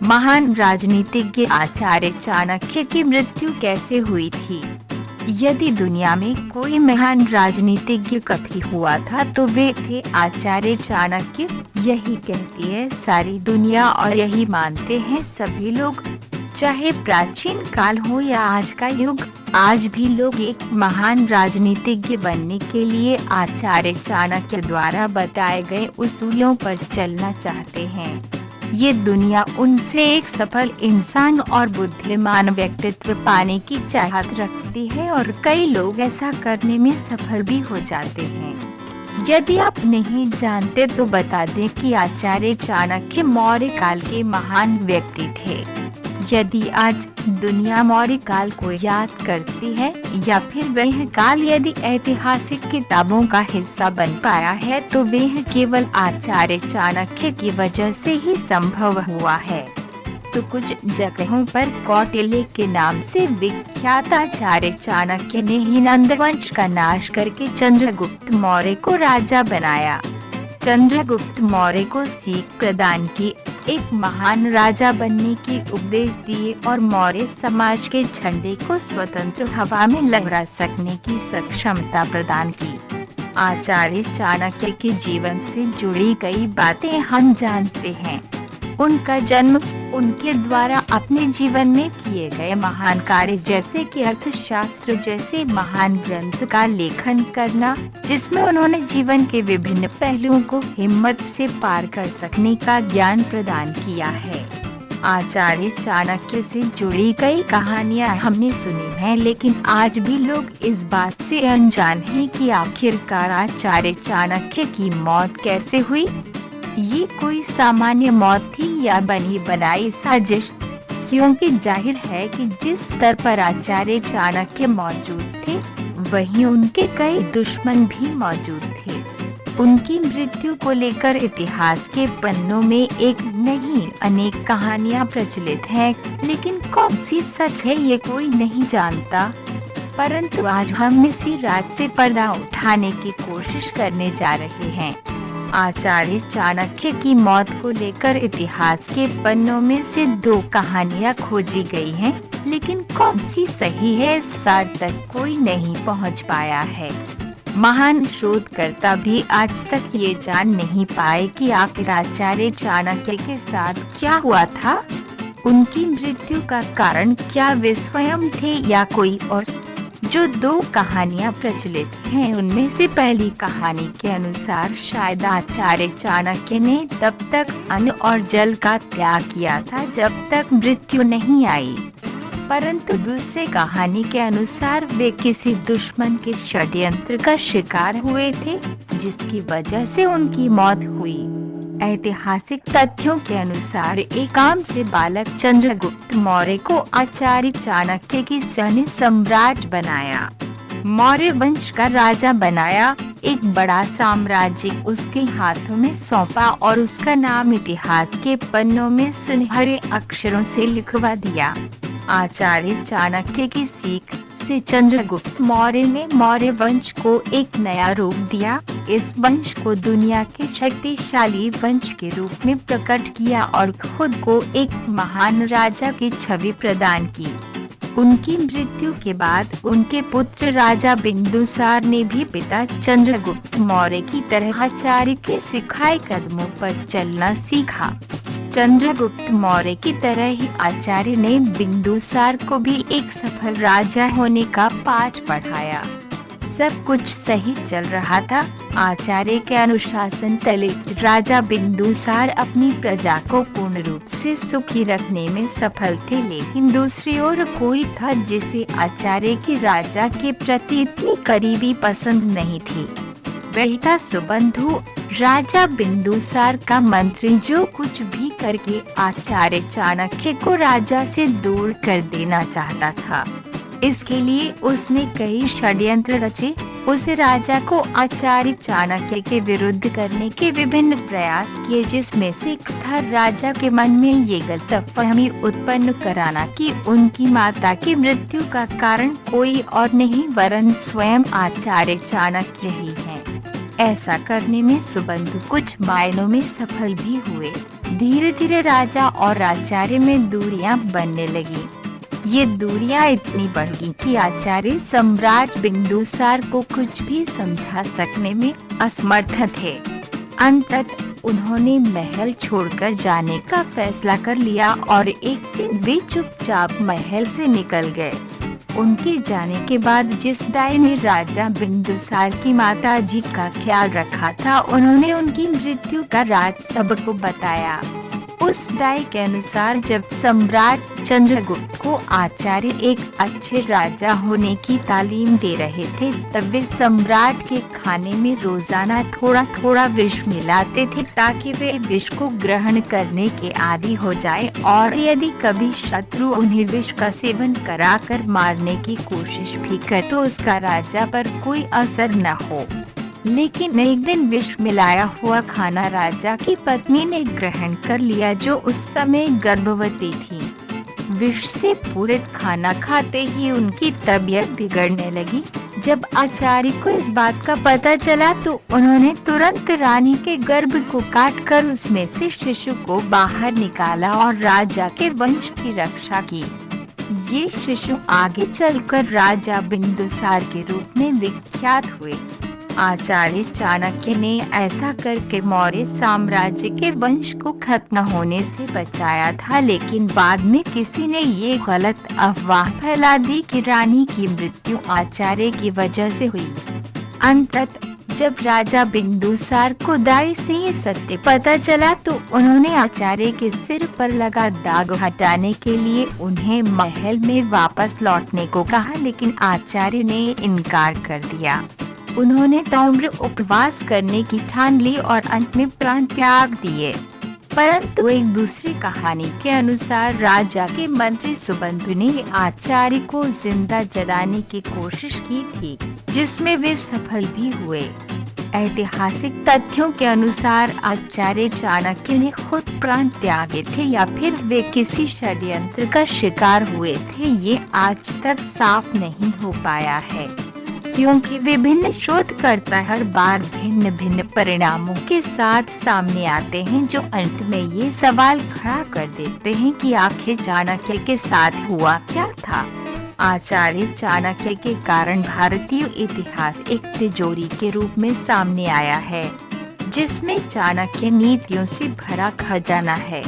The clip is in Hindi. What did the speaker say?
महान राजनीतिज्ञ आचार्य चाणक्य की मृत्यु कैसे हुई थी? यदि दुनिया में कोई महान राजनीतिज्ञ कभी हुआ था तो वे थे आचार्य चाणक्य। यही कहती है सारी दुनिया और यही मानते हैं सभी लोग। चाहे प्राचीन काल हो या आज का युग, आज भी लोग एक महान राजनीतिज्ञ बनने के लिए आचार्य चाणक्य द्वारा बताए गए उसूलों पर चलना चाहते हैं। ये दुनिया उनसे एक सफल इंसान और बुद्धिमान व्यक्तित्व पाने की चाहत रखती है और कई लोग ऐसा करने में सफल भी हो जाते हैं। यदि आप नहीं जानते तो बता दें कि आचार्य चाणक्य मौर्य काल के महान व्यक्ति थे। यदि आज दुनिया मौर्य काल को याद करती है या फिर वह काल यदि ऐतिहासिक किताबों का हिस्सा बन पाया है तो वह केवल आचार्य चाणक्य की वजह से ही संभव हुआ है। तो कुछ जगहों पर कौटिल्य के नाम से विख्यात आचार्य चाणक्य ने ही नंदवंश का नाश करके चंद्रगुप्त मौर्य को राजा बनाया। चंद्रगुप्त मौर्य को सीख प्रदान की, एक महान राजा बनने की उपदेश दिए और मौर्य समाज के झंडे को स्वतंत्र हवा में लहरा सकने की सक्षमता प्रदान की। आचार्य चाणक्य के जीवन से जुड़ी कई बातें हम जानते हैं। उनका जन्म, उनके द्वारा अपने जीवन में किए गए महान कार्य जैसे कि अर्थशास्त्र जैसे महान ग्रंथ का लेखन करना, जिसमें उन्होंने जीवन के विभिन्न पहलुओं को हिम्मत से पार कर सकने का ज्ञान प्रदान किया है। आचार्य चाणक्य से जुड़ी कई कहानियां हमने सुनी हैं, लेकिन आज भी लोग इस बात से अनजान हैं कि आखिरकार आचार्य चाणक्य की मौत कैसे हुई। ये कोई सामान्य मौत थी या बनी बनाई साजिश? क्योंकि जाहिर है कि जिस स्तर पर आचार्य चाणक्य मौजूद थे वहीं उनके कई दुश्मन भी मौजूद थे। उनकी मृत्यु को लेकर इतिहास के पन्नों में एक नहीं अनेक कहानियां प्रचलित हैं, लेकिन कौन सी सच है ये कोई नहीं जानता। परंतु आज हम इसी राज से पर्दा उठाने की कोशिश करने जा रहे हैं। आचार्य चाणक्य की मौत को लेकर इतिहास के पन्नों में से दो कहानियां खोजी गई हैं, लेकिन कौन सी सही है इस सार तक कोई नहीं पहुंच पाया है। महान शोधकर्ता भी आज तक ये जान नहीं पाए कि आखिर आचार्य चाणक्य के साथ क्या हुआ था। उनकी मृत्यु का कारण क्या वे स्वयं थे या कोई और? जो दो कहानियां प्रचलित हैं उनमें से पहली कहानी के अनुसार शायद आचार्य चाणक्य ने तब तक अन्न और जल का त्याग किया था जब तक मृत्यु नहीं आई, परंतु दूसरी कहानी के अनुसार वे किसी दुश्मन के षड्यंत्र का शिकार हुए थे जिसकी वजह से उनकी मौत हुई। ऐतिहासिक तथ्यों के अनुसार एक आम से बालक चंद्रगुप्त मौर्य को आचार्य चाणक्य की सैन्य सम्राट बनाया, मौर्य वंश का राजा बनाया, एक बड़ा साम्राज्य उसके हाथों में सौंपा और उसका नाम इतिहास के पन्नों में सुनहरे अक्षरों से लिखवा दिया। आचार्य चाणक्य की सीख से चंद्रगुप्त मौर्य ने मौर्य वंश को एक नया रूप दिया। इस वंश को दुनिया के शक्तिशाली वंश के रूप में प्रकट किया और खुद को एक महान राजा की छवि प्रदान की। उनकी मृत्यु के बाद उनके पुत्र राजा बिंदुसार ने भी पिता चंद्रगुप्त मौर्य की तरह आचार्य के सिखाए कदमों पर चलना सीखा। चंद्रगुप्त मौर्य की तरह ही आचार्य ने बिंदुसार को भी एक सफल राजा होने का पाठ पढ़ाया। सब कुछ सही चल रहा था। आचार्य के अनुशासन तले राजा बिंदुसार अपनी प्रजा को पूर्ण रूप से सुखी रखने में सफल थे, लेकिन दूसरी ओर कोई था जिसे आचार्य के राजा के प्रति इतनी करीबी पसंद नहीं थी। वही था सुबंधु, राजा बिंदुसार का मंत्री, जो कुछ भी करके आचार्य चाणक्य को राजा से दूर कर देना चाहता था। इसके लिए उसने कई षड्यंत्र रचे। उस राजा को आचार्य चाणक्य के विरुद्ध करने के विभिन्न प्रयास किए, जिसमें से एक था राजा के मन में ये गलतफहमी उत्पन्न कराना कि उनकी माता की मृत्यु का कारण कोई और नहीं वरन स्वयं आचार्य चाणक्य ही है। ऐसा करने में सुबंधु कुछ मायनों में सफल भी हुए। धीरे धीरे राजा और आचार्य में दूरियां बनने लगी। ये दूरियां इतनी बढ़ गई कि आचार्य सम्राट बिंदुसार को कुछ भी समझा सकने में असमर्थ थे। अंततः उन्होंने महल छोड़कर जाने का फैसला कर लिया और एक दिन वे चुपचाप महल से निकल गए। उनके जाने के बाद जिस दाई ने राजा बिंदुसार की माता जी का ख्याल रखा था, उन्होंने उनकी मृत्यु का राज सबको बताया। उस दाई के अनुसार जब सम्राट चंद्रगुप्त को आचार्य एक अच्छे राजा होने की तालीम दे रहे थे, तब वे सम्राट के खाने में रोजाना थोड़ा थोड़ा विष मिलाते थे ताकि वे विष को ग्रहण करने के आदी हो जाए, और यदि कभी शत्रु उन्हें विष का सेवन कराकर मारने की कोशिश भी करे तो उसका राजा पर कोई असर न हो। लेकिन एक दिन विष मिलाया हुआ खाना राजा की पत्नी ने ग्रहण कर लिया, जो उस समय गर्भवती थी। विष से पूरित खाना खाते ही उनकी तबीयत बिगड़ने लगी। जब आचार्य को इस बात का पता चला तो उन्होंने तुरंत रानी के गर्भ को काटकर उसमें से शिशु को बाहर निकाला और राजा के वंश की रक्षा की। ये शिशु आगे चलकर राजा बिंदुसार के रूप में विख्यात हुए। आचार्य चाणक्य ने ऐसा करके मौर्य साम्राज्य के वंश को खत्म होने से बचाया था, लेकिन बाद में किसी ने ये गलत अफवाह फैला दी कि रानी की मृत्यु आचार्य की वजह से हुई। अंततः जब राजा बिंदुसार को दाई से ये सत्य पता चला तो उन्होंने आचार्य के सिर पर लगा दाग हटाने के लिए उन्हें महल में वापस लौटने को कहा, लेकिन आचार्य ने इनकार कर दिया। उन्होंने ताम्र उपवास करने की ठान ली और अंत में प्राण त्याग दिए। परंतु एक दूसरी कहानी के अनुसार राजा के मंत्री सुबंधु ने आचार्य को जिंदा जलाने की कोशिश की थी, जिसमें वे सफल भी हुए। ऐतिहासिक तथ्यों के अनुसार आचार्य चाणक्य ने खुद प्राण त्यागे थे या फिर वे किसी षड्यंत्र का शिकार हुए थे, ये आज तक साफ नहीं हो पाया है, क्योंकि विभिन्न शोधकर्ता हर बार भिन्न भिन्न परिणामों के साथ सामने आते हैं, जो अंत में ये सवाल खड़ा कर देते हैं कि आखिर चाणक्य के साथ हुआ क्या था। आचार्य चाणक्य के कारण भारतीय इतिहास एक तिजोरी के रूप में सामने आया है, जिसमें चाणक्य नीतियों से भरा खजाना है।